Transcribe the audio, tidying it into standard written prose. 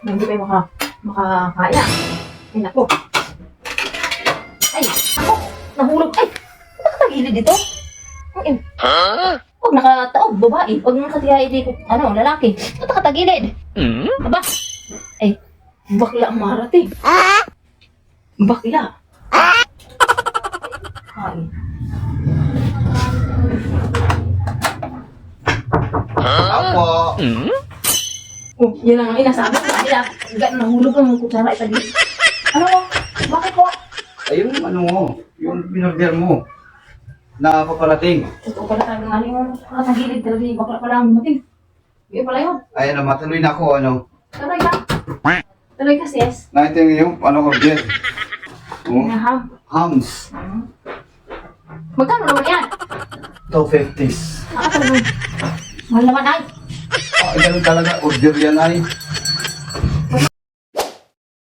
Hindi kayo makakaya. Ay, naku. Ay, naku. Nahulog. Ay, nakatagilid dito. Ay, huwag nakataob, babae. Huwag nakatiyay dito, lalaki. Ba't nakatagilid? Aba. Ay, bakla ang marating. Bakla. Kain. Apo. Oh, yan ang inasabi ko. Kaya, nahulog ang kutsara itagilid. Ano? Bakit po? Ay, yung pinorder mo. Nakapaparating. Totoo pala talagang yung nakatagilid talaga yung bakla pala ang dumating. Hindi pala yun. Ay, matuloy na ako, Tuloy ka. Tuloy ka, sis. Nakita yung, order. Ham. Hams. Magkano naman yan? 250s. Talagang. Mahal naman ay. Ganun talaga, order yan ay.